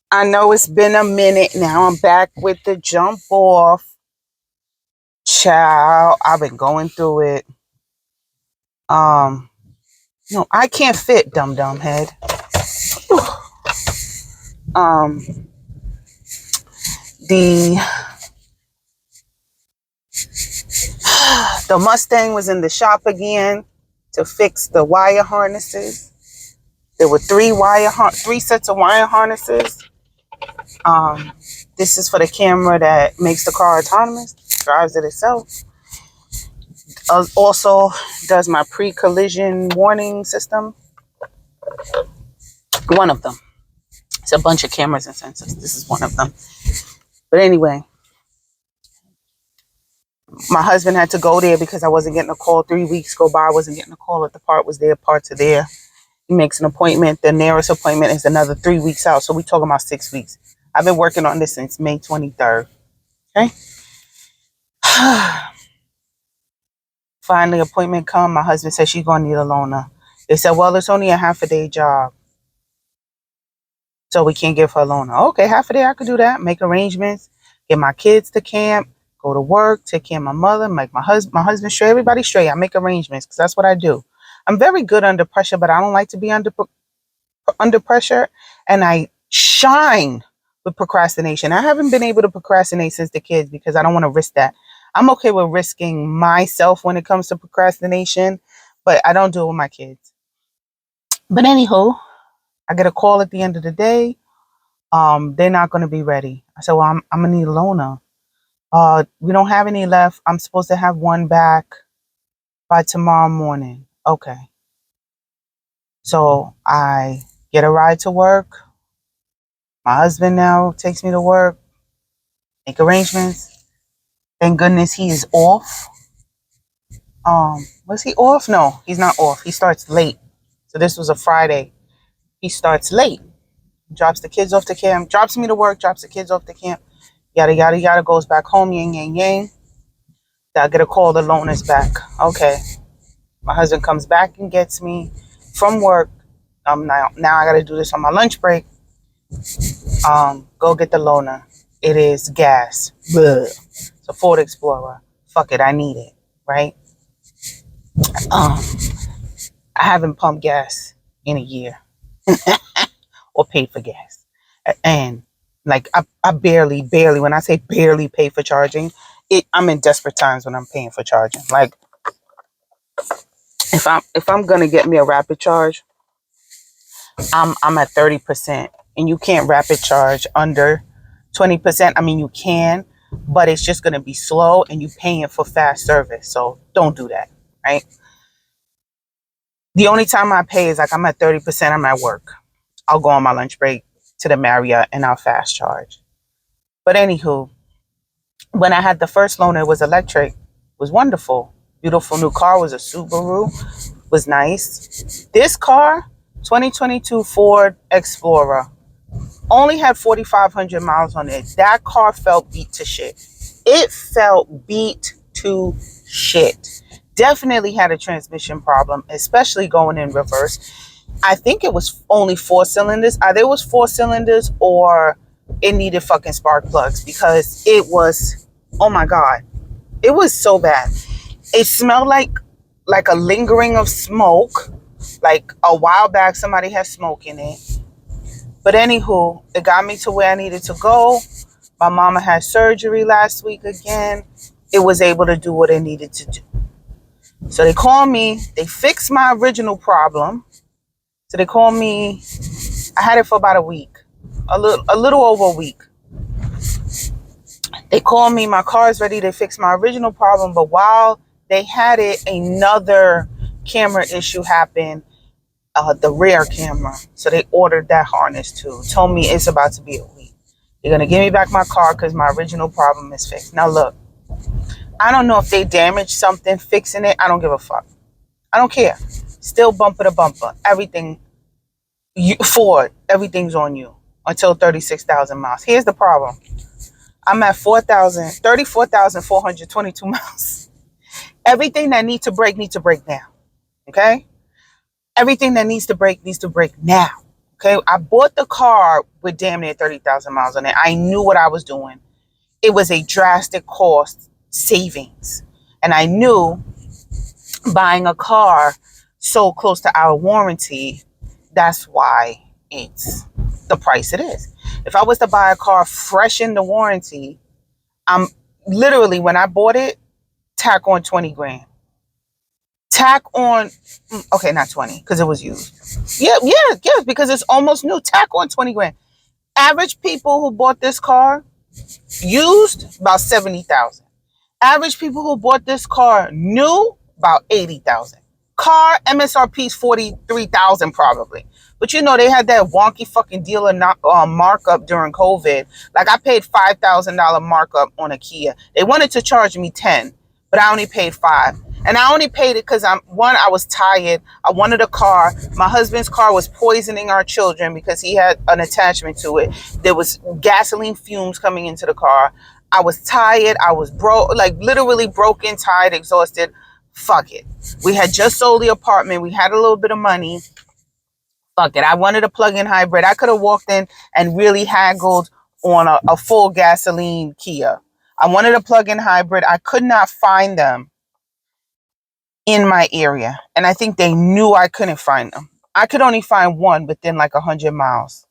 I know it's been a minute now. I'm back with the jump off. Child, I've been going through it. Um, no, I can't fit, dum dum head. Um, the the Mustang was in the shop again to fix the wire harnesses. There were three sets of wire harnesses. Um, this is for the camera that makes the car autonomous, drives it itself. Also does my pre-collision warning system. One of them. It's a bunch of cameras and sensors. This is one of them. But anyway, my husband had to go there because I wasn't getting a call. 3 weeks go by, I wasn't getting a call that the part was there, parts are there. He makes an appointment. The nearest appointment is another 3 weeks out. So we talking about 6 weeks. I've been working on this since May 23rd. Okay. Finally, appointment come. My husband said she's going to need a loaner. They said, well, it's only a half a day job, so we can't give her a loaner. Okay, half a day, I could do that. Make arrangements, get my kids to camp, go to work, take care of my mother, make my husband straight, everybody straight. I make arrangements because that's what I do. I'm very good under pressure, but I don't like to be under pressure, and I shine with procrastination. I haven't been able to procrastinate since the kids because I don't want to risk that. I'm okay with risking myself when it comes to procrastination, but I don't do it with my kids. But anywho, I get a call at the end of the day. They're not going to be ready. I said, well, I'm going to need a loaner. We don't have any left. I'm supposed to have one back by tomorrow morning. Okay. So I get a ride to work. My husband now takes me to work, make arrangements. Thank goodness he is off. Was he off? No, he's not off. He starts late. So this was a Friday. He starts late. Drops the kids off to camp, drops me to work, drops the kids off to camp. Yada, yada, yada, goes back home, yang, yang, yang. I get a call, the loan is back. Okay. My husband comes back and gets me from work. Now I got to do this on my lunch break. Go get the loaner. It is gas. Bleh. It's a Ford Explorer. Fuck it, I need it, right? I haven't pumped gas in a year or paid for gas. And like I barely, when I say barely pay for charging, I'm in desperate times when I'm paying for charging. Like if I'm gonna get me a rapid charge, I'm at 30%, and you can't rapid charge under 20%. I mean, you can, but it's just gonna be slow, and you paying for fast service. So don't do that, right? The only time I pay is like I'm at 30%. I'm at work. I'll go on my lunch break to the Marriott and I'll fast charge. But anywho, when I had the first loaner, it was electric. It was wonderful. Beautiful new car. It was a Subaru. It was nice. This car, 2022 Ford Explorer, only had 4,500 miles on it. That car felt beat to shit. It felt beat to shit. Definitely had a transmission problem, especially going in reverse. I think it was only 4 cylinders. Either it was 4 cylinders or it needed fucking spark plugs because it was, oh my God, it was so bad. It smelled like a lingering of smoke. Like a while back, somebody had smoke in it. But anywho, it got me to where I needed to go. My mama had surgery last week again. It was able to do what it needed to do. So they called me. They fixed my original problem. So they called me. I had it for about a week, a little over a week. They called me. My car's ready. They fixed my original problem, but while they had it, another camera issue happened. The rear camera. So they ordered that harness too. Told me it's about to be a week. They're gonna give me back my car because my original problem is fixed. Now look, I don't know if they damaged something fixing it. I don't give a fuck. I don't care. Still bumper to bumper. Everything. Ford, everything's on you until 36,000 miles. Here's the problem. I'm at 34,422 miles. Everything that needs to break now. Okay? Everything that needs to break now. Okay, I bought the car with damn near 30,000 miles on it. I knew what I was doing. It was a drastic cost savings. And I knew buying a car so close to our warranty, that's why it's the price it is. If I was to buy a car fresh in the warranty, I'm literally, when I bought it, tack on 20 grand. Tack on, okay, not 20 because it was used. Yeah, because it's almost new. Tack on 20 grand. Average people who bought this car used about 70,000. Average people who bought this car new about 80,000. Car MSRP is 43,000 probably. But you know, they had that wonky fucking dealer markup during COVID. Like, I paid $5,000 markup on a Kia. They wanted to charge me 10, but I only paid 5. And I only paid it because I was tired. I wanted a car. My husband's car was poisoning our children because he had an attachment to it. There was gasoline fumes coming into the car. I was tired. I was broke, like literally broken, tired, exhausted. Fuck it. We had just sold the apartment. We had a little bit of money. Fuck it. I wanted a plug-in hybrid. I could have walked in and really haggled on a full gasoline Kia. I wanted a plug-in hybrid. I could not find them in my area. And I think they knew I couldn't find them. I could only find one within like 100 miles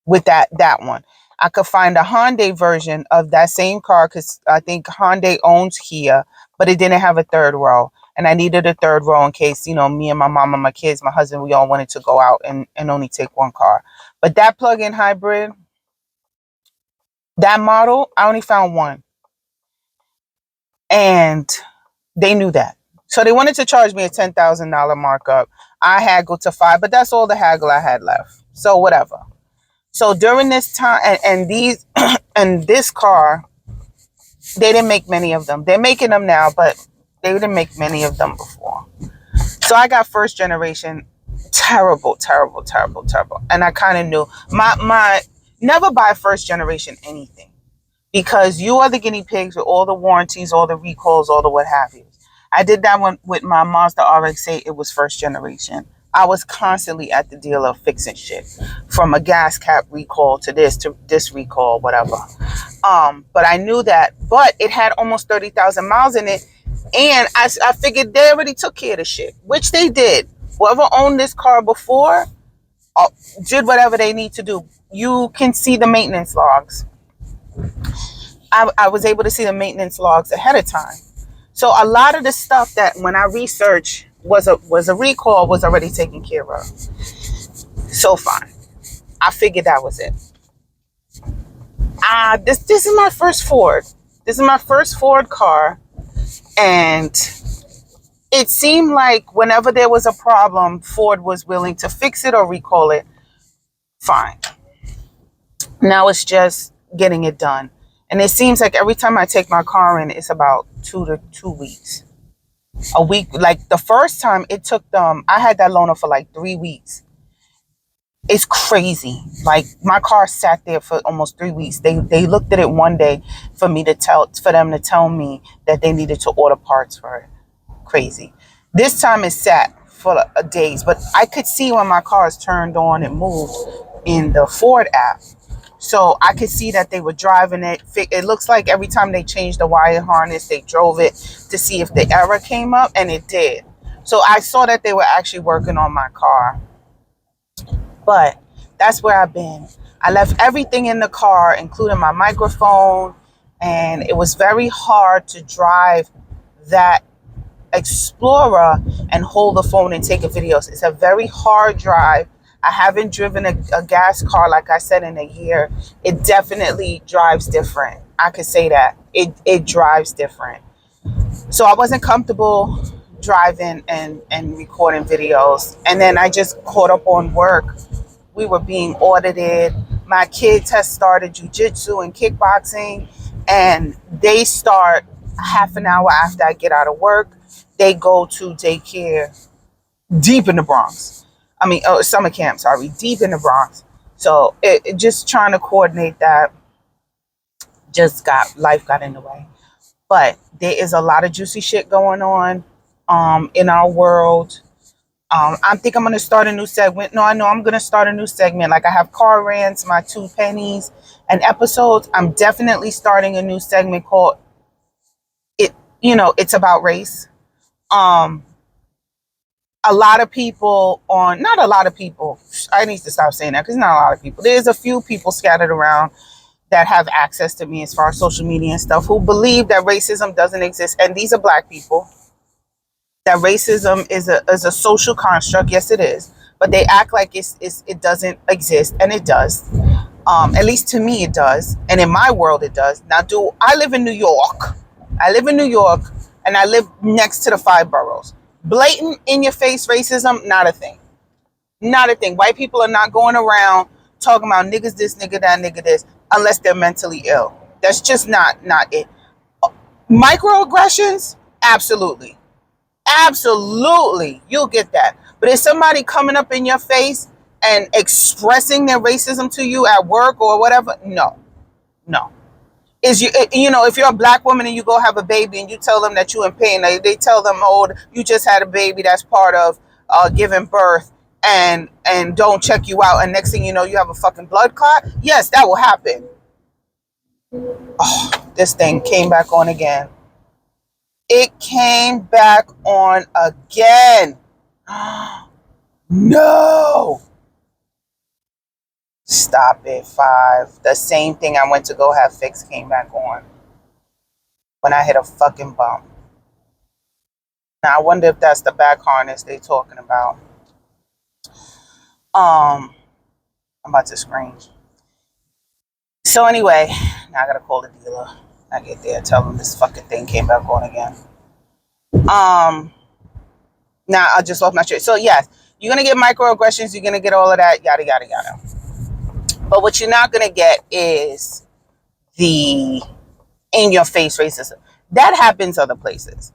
with that one. I could find a Hyundai version of that same car because I think Hyundai owns Kia, but it didn't have a third row. And I needed a third row in case, me and my mom and my kids, my husband, we all wanted to go out and only take one car. But that plug-in hybrid, that model, I only found one. And they knew that. So they wanted to charge me a $10,000 markup. I haggled to 5, but that's all the haggle I had left. So whatever. So during this time, and these, and this car, they didn't make many of them. They're making them now, but they didn't make many of them before. So I got first generation. Terrible. And I kind of knew my never buy first generation anything, because you are the guinea pigs with all the warranties, all the recalls, all the what have you. I did that one with my Mazda RX-8. It was first generation. I was constantly at the dealer fixing shit, from a gas cap recall to this recall, whatever. But I knew that. But it had almost 30,000 miles in it, and I figured they already took care of the shit, which they did. Whoever owned this car before did whatever they need to do. You can see the maintenance logs. I was able to see the maintenance logs ahead of time. So a lot of the stuff that when I researched was a recall was already taken care of. So fine. I figured that was it. This is my first Ford. This is my first Ford car. And it seemed like whenever there was a problem, Ford was willing to fix it or recall it. Fine. Now it's just getting it done. And it seems like every time I take my car in, it's about 2 weeks. A week. Like the first time it took them, I had that loaner for like 3 weeks. It's crazy. Like, my car sat there for almost 3 weeks. They looked at it one day for them to tell me that they needed to order parts for it. Crazy. This time it sat for days, but I could see when my car is turned on and moved in the Ford app. So I could see that they were driving it. It looks like every time they changed the wire harness, they drove it to see if the error came up, and it did. So I saw that they were actually working on my car. But that's where I've been. I left everything in the car, including my microphone, and it was very hard to drive that Explorer and hold the phone and take a video. It's a very hard drive. I haven't driven a gas car, like I said, in a year. It definitely drives different. I could say that. It drives different. So I wasn't comfortable driving and recording videos. And then I just caught up on work. We were being audited. My kids have started jiu-jitsu and kickboxing, and they start half an hour after I get out of work. They go to daycare deep in the Bronx. Summer camp, deep in the Bronx. So it just trying to coordinate that, life got in the way. But there is a lot of juicy shit going on in our world. I think I'm gonna start a new segment. No, I know I'm gonna start a new segment. Like I have car rants, my two pennies, and episodes. I'm definitely starting a new segment called it. It's about race. Um, a lot of people on, not a lot of people. I need to stop saying that because not a lot of people. There's a few people scattered around that have access to me as far as social media and stuff who believe that racism doesn't exist, and these are black people. That racism is a social construct. Yes, it is, but they act like it doesn't exist, and it does. At least to me, it does, and in my world, it does. Now, do I live in New York? I live in New York, and I live next to the five boroughs. Blatant, in your face racism, not a thing. Not a thing. White people are not going around talking about niggas this, nigga that, nigga this, unless they're mentally ill. That's just not it. Microaggressions, absolutely. Absolutely, you'll get that. But is somebody coming up in your face and expressing their racism to you at work or whatever? No, no. Is if you're a black woman and you go have a baby and you tell them that you're in pain, they tell them, oh, you just had a baby, that's part of giving birth, and don't check you out, and next thing you know, you have a fucking blood clot. Yes, that will happen. Oh, this thing came back on again. It came back on again. No. Stop it, 5. The same thing I went to go have fixed came back on when I hit a fucking bump. Now I wonder if that's the back harness they talking about. I'm about to scream. So anyway, now I gotta call the dealer. I get there, tell them this fucking thing came back on again. Now I just lost my shit. So yes, you're gonna get microaggressions, you're gonna get all of that, yada yada yada. But what you're not gonna get is the in your face racism. That happens other places.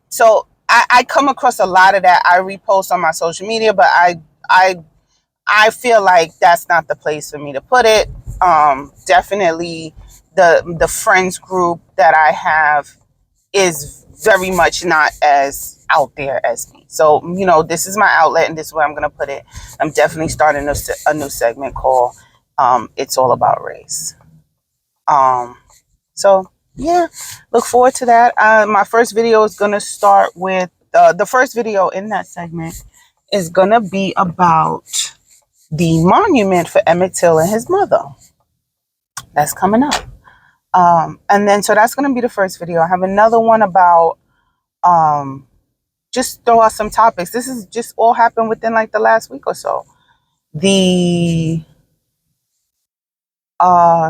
So I come across a lot of that. I repost on my social media, but I feel like that's not the place for me to put it. Definitely the friends group that I have is very much not as out there as me. So, this is my outlet and this is where I'm going to put it. I'm definitely starting a new segment called It's All About Race. So, yeah, look forward to that. My first video is going to start with, the first video in that segment is going to be about the monument for Emmett Till and his mother. That's coming up. And then, so that's going to be the first video. I have another one about, just throw out some topics. This is just all happened within like the last week or so.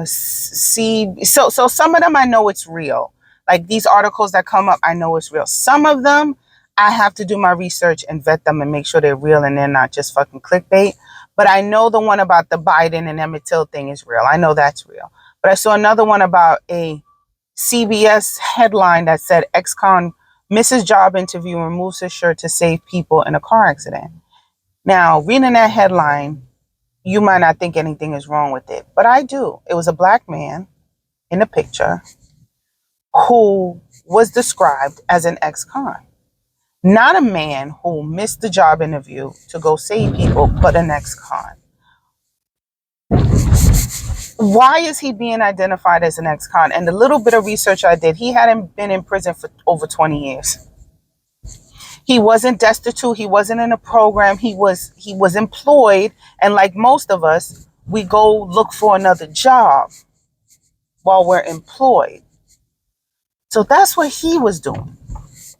So some of them I know it's real. Like these articles that come up, I know it's real. Some of them I have to do my research and vet them and make sure they're real and they're not just fucking clickbait. But I know the one about the Biden and Emmett Till thing is real. I know that's real. But I saw another one about a CBS headline that said ex-con misses job interview and removes his shirt to save people in a car accident. Now, reading that headline, you might not think anything is wrong with it, but I do. It was a black man in the picture who was described as an ex-con. Not a man who missed the job interview to go save people, but an ex-con. Why is he being identified as an ex-con? And the little bit of research I did, he hadn't been in prison for over 20 years. He wasn't destitute. He wasn't in a program. He was employed. And like most of us, we go look for another job while we're employed. So that's what he was doing.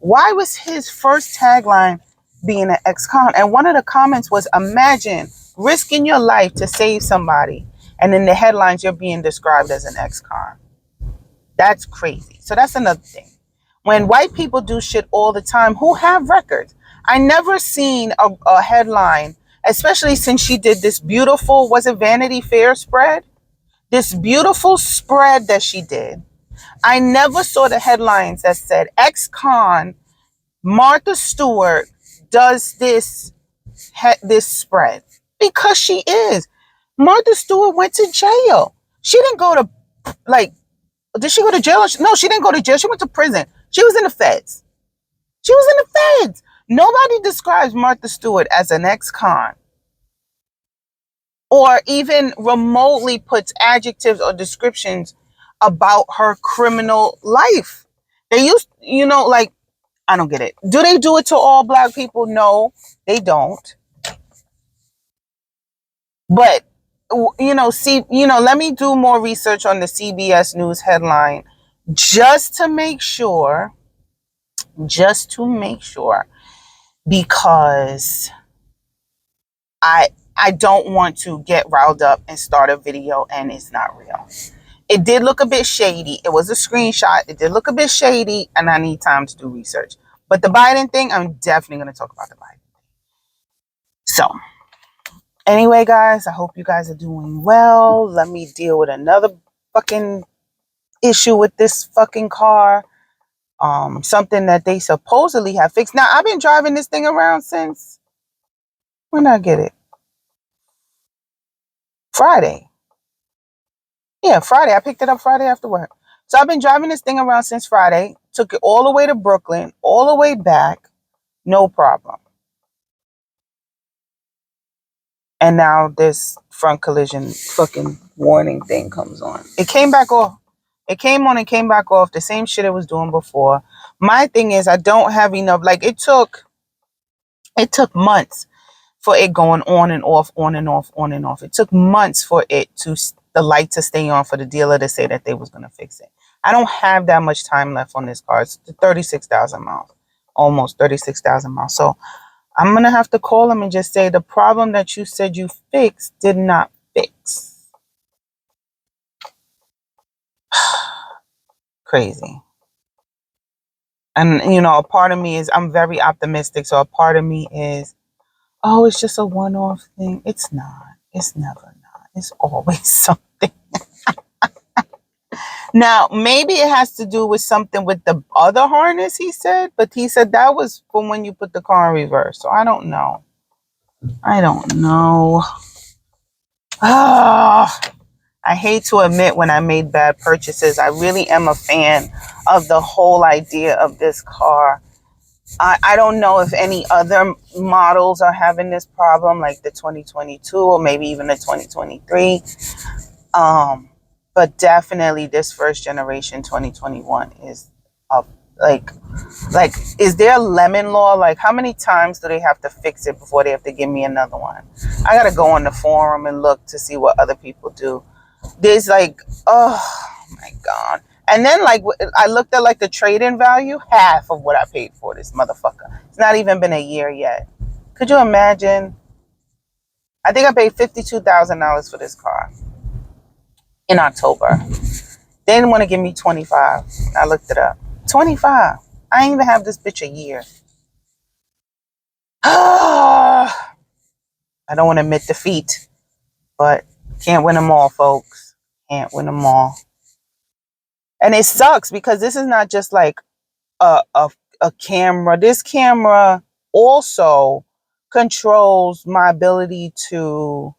Why was his first tagline being an ex-con? And one of the comments was, imagine risking your life to save somebody, and in the headlines, you're being described as an ex-con. That's crazy. So that's another thing. When white people do shit all the time, who have records? I never seen a headline, especially since she did this beautiful, was it Vanity Fair spread? This beautiful spread that she did. I never saw the headlines that said ex-con Martha Stewart does this spread, because she is. Martha Stewart went to jail. She didn't go to, did she go to jail? No, she didn't go to jail. She went to prison. She was in the feds. She was in the feds. Nobody describes Martha Stewart as an ex-con or even remotely puts adjectives or descriptions about her criminal life. They used, like, I don't get it. Do they do it to all black people? No, they don't. But, let me do more research on the CBS News headline just to make sure, because I don't want to get riled up and start a video and it's not real. It did look a bit shady. It was a screenshot. It did look a bit shady, and I need time to do research. But the Biden thing, I'm definitely going to talk about the Biden thing. So, anyway, guys, I hope you guys are doing well. Let me deal with another fucking issue with this fucking car. Something that they supposedly have fixed. Now, I've been driving this thing around since, when did I get it? Friday. Yeah, Friday. I picked it up Friday after work. So I've been driving this thing around since Friday. Took it all the way to Brooklyn, all the way back. No problem. And now this front collision fucking warning thing comes on. It came back off. It came on and came back off. The same shit it was doing before. My thing is I don't have enough. Like it took months for it going on and off, on and off, on and off. It took months for the light to stay on, for the dealer to say that they was going to fix it. I don't have that much time left on this car. It's 36,000 miles, almost 36,000 miles. So I'm going to have to call them and just say the problem that you said you fixed did not fix. Crazy. And, a part of me is, I'm very optimistic. So a part of me is, oh, it's just a one-off thing. It's not. It's never not. It's always something. Now, maybe it has to do with something with the other harness, he said. But he said that was from when you put the car in reverse. So I don't know. I hate to admit when I made bad purchases. I really am a fan of the whole idea of this car. I don't know if any other models are having this problem, like the 2022 or maybe even the 2023. But definitely this first generation 2021 is up. Like, is there a lemon law? Like, how many times do they have to fix it before they have to give me another one? I gotta go on the forum and look to see what other people do. There's like, oh my God. And then like, I looked at like the trade-in value, half of what I paid for this motherfucker. It's not even been a year yet. Could you imagine? I think I paid $52,000 for this car in October. They didn't want to give me 25. I looked it up. 25. I ain't even have this bitch a year. I don't want to admit defeat, but can't win them all, folks. Can't win them all. And it sucks because this is not just like a camera. This camera also controls my ability to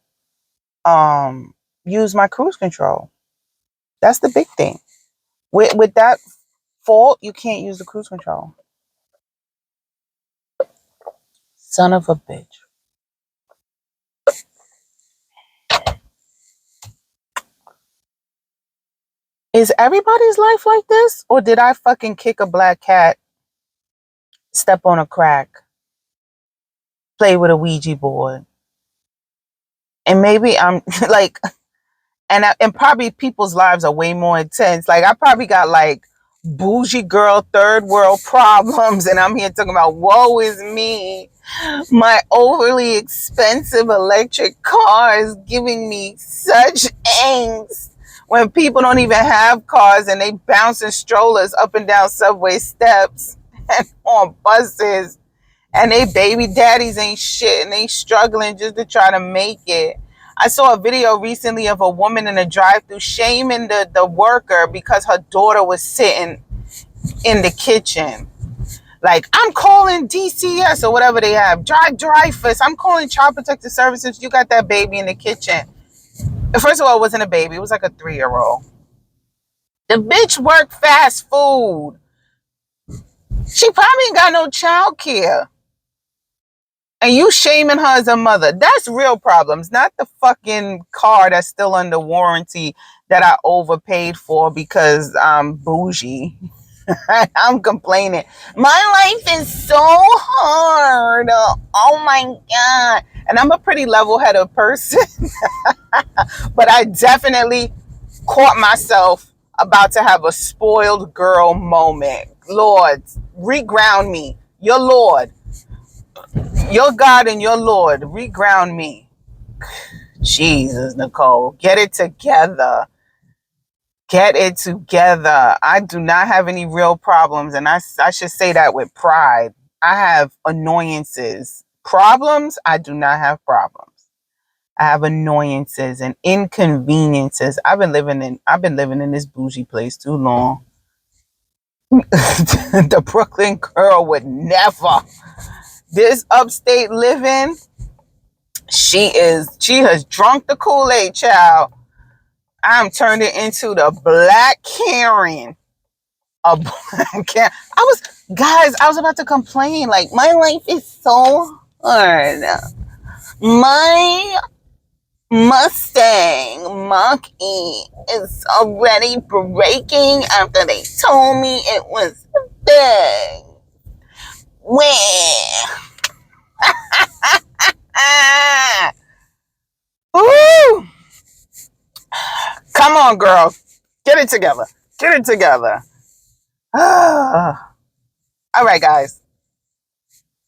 use my cruise control. That's the big thing. With that fault, you can't use the cruise control. Son of a bitch. Is everybody's life like this? Or did I fucking kick a black cat, step on a crack, play with a Ouija board? And maybe I'm like, and probably people's lives are way more intense. Like I probably got like bougie girl, third world problems. And I'm here talking about, woe is me. My overly expensive electric car is giving me such angst. When people don't even have cars and they bouncing strollers up and down subway steps and on buses, and they baby daddies ain't shit and they struggling just to try to make it. I saw a video recently of a woman in a drive-thru shaming the worker because her daughter was sitting in the kitchen. Like, I'm calling DCS or whatever they have. Dreyfus. I'm calling Child Protective Services. You got that baby in the kitchen. First of all, it wasn't a baby. It was like a 3-year-old. The bitch worked fast food. She probably ain't got no child care. And you shaming her as a mother. That's real problems, not the fucking car that's still under warranty that I overpaid for because I'm bougie. I'm complaining. My life is so hard. Oh my God. And I'm a pretty level-headed person, but I definitely caught myself about to have a spoiled girl moment. Lord, reground me. Your Lord, your God and your Lord, reground me. Jesus, Nicole, get it together. Get it together. I do not have any real problems, and I should say that with pride. I have annoyances. Problems, I do not have problems. I have annoyances and inconveniences. I've been living in this bougie place too long. The Brooklyn girl would never. This upstate living, she has drunk the Kool-Aid, child. I'm turning into the black Karen. A black Karen. I was about to complain. Like, my life is so hard. My Mustang Mach E is already breaking after they told me it was big. Where? Ah! Woo! Come on, girl. Get it together. Get it together. All right, guys.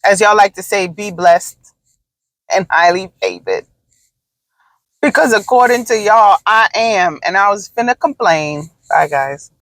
As y'all like to say, be blessed and highly favored. Because according to y'all, I am. And I was finna complain. Bye, guys.